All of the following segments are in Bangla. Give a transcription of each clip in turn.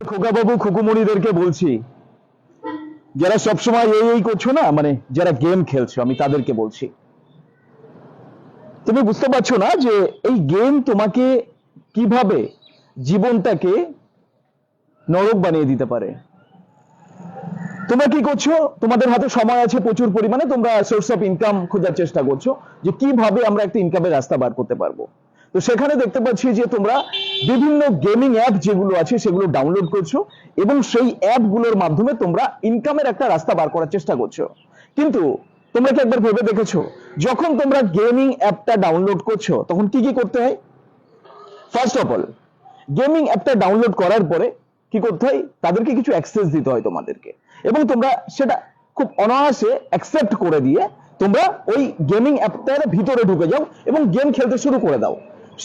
খোকা বাবু খুকুমণিদেরকে বলছি, যারা সবসময় এই করছো না, মানে যারা গেম খেলছো, আমি তাদেরকে বলছি, তুমি বুঝতে পারছো না যে এই গেম তোমাকে কিভাবে জীবনটাকে নরক বানিয়ে দিতে পারে। তোমরা কি করছো? তোমাদের হাতে সময় আছে প্রচুর পরিমাণে, তোমরা সোর্স অফ ইনকাম খোঁজার চেষ্টা করছো যে কিভাবে আমরা একটা ইনকামের রাস্তা বার করতে পারবো। তো সেখানে দেখতে পাচ্ছি যে তোমরা বিভিন্ন গেমিং অ্যাপ যেগুলো আছে সেগুলো ডাউনলোড করছো এবং সেই অ্যাপগুলোর মাধ্যমে তোমরা ইনকামের একটা রাস্তা বার করার চেষ্টা করছো। কিন্তু তোমরা কি একবার ভেবে দেখেছো, যখন তোমরা গেমিং অ্যাপটা ডাউনলোড করছো তখন কি কি করতে হয়? ফার্স্ট অফ অল, গেমিং অ্যাপটা ডাউনলোড করার পরে কি করতে হয়? তাদেরকে কিছু অ্যাক্সেস দিতে হয় তোমাদেরকে, এবং তোমরা সেটা খুব অনায়াসে অ্যাকসেপ্ট করে দিয়ে তোমরা ওই গেমিং অ্যাপটার ভিতরে ঢুকে যাও এবং গেম খেলতে শুরু করে দাও।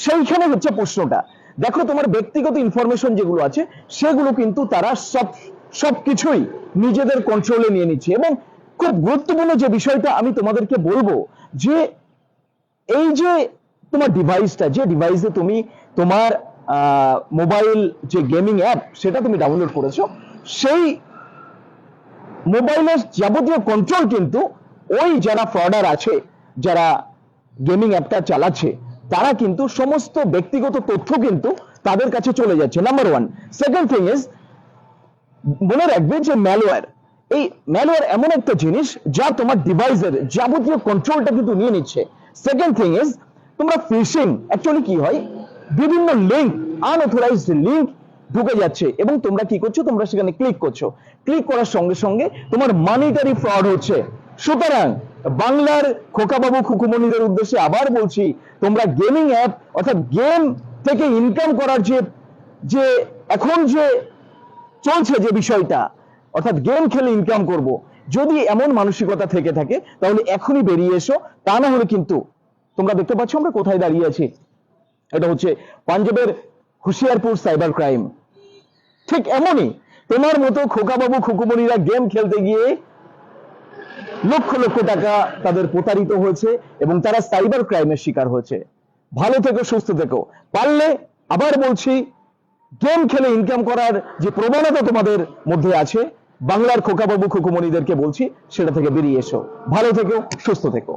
সেইখানে হচ্ছে প্রশ্নটা, দেখো তোমার ব্যক্তিগত ইনফরমেশন যেগুলো আছে সেগুলো কিন্তু তারা সবকিছুই নিজেদের কন্ট্রোলে নিয়ে নিচ্ছে। এবং খুব গুরুত্বপূর্ণ যে বিষয়টা আমি তোমাদেরকে বলবো, যে এই যে তোমার ডিভাইসটা, যে ডিভাইসে তুমি তোমার মোবাইল যে গেমিং অ্যাপ সেটা তুমি ডাউনলোড করেছো, সেই মোবাইলের যাবতীয় কন্ট্রোল কিন্তু ওই যারা ফ্রডার আছে, যারা গেমিং অ্যাপটা চালাচ্ছে, তারা কিন্তু সমস্ত ব্যক্তিগত তথ্য কিন্তু তাদের কাছে চলে যাচ্ছে, number one. Second thing is, মনে রাখবে যে ম্যালওয়্যার, এই ম্যালওয়্যার এমন একটা জিনিস যা তোমার ডিভাইসের যাবতীয় কন্ট্রোলটা কিন্তু নিয়ে নিচ্ছে। সেকেন্ড থিং ইজ, তোমরা ফিশিং, অ্যাকচুয়ালি কি হয়, বিভিন্ন লিঙ্ক, আনঅথরাইজড লিঙ্ক ঢুকে যাচ্ছে এবং তোমরা কি করছো, তোমরা সেখানে ক্লিক করছো, ক্লিক করার সঙ্গে সঙ্গে তোমার মানিটারি ফ্রড হচ্ছে। সুতরাং বাংলার খোকাবাবু খুকুমণিদের উদ্দেশ্যে আবার বলছি, তোমরা গেমিং অ্যাপ অর্থাৎ গেম থেকে ইনকাম করার যে যে এখন যে চলছে যে বিষয়টা, অর্থাৎ গেম খেলে ইনকাম করব, যদি এমন মানসিকতা থেকে থাকে তাহলে এখনই বেরিয়ে এসো। তা না হলে কিন্তু তোমরা দেখতে পাচ্ছ আমরা কোথায় দাঁড়িয়ে আছি। এটা হচ্ছে পাঞ্জাবের হুশিয়ারপুর সাইবার ক্রাইম। ঠিক এমনই তোমার মতো খোকাবাবু খুকুমণিরা গেম খেলতে গিয়ে লক্ষ লক্ষ টাকা তাদের প্রতারিত হয়েছে এবং তারা সাইবার ক্রাইমের শিকার হয়েছে। ভালো থেকো, সুস্থ থেকো। পারলে আবার বলছি, গেম খেলে ইনকাম করার যে প্রবণতা তোমাদের মধ্যে আছে, বাংলার খোকাবাবু খুকুমণিদেরকে বলছি সেটা থেকে বেরিয়ে এসো। ভালো থেকো, সুস্থ থেকো।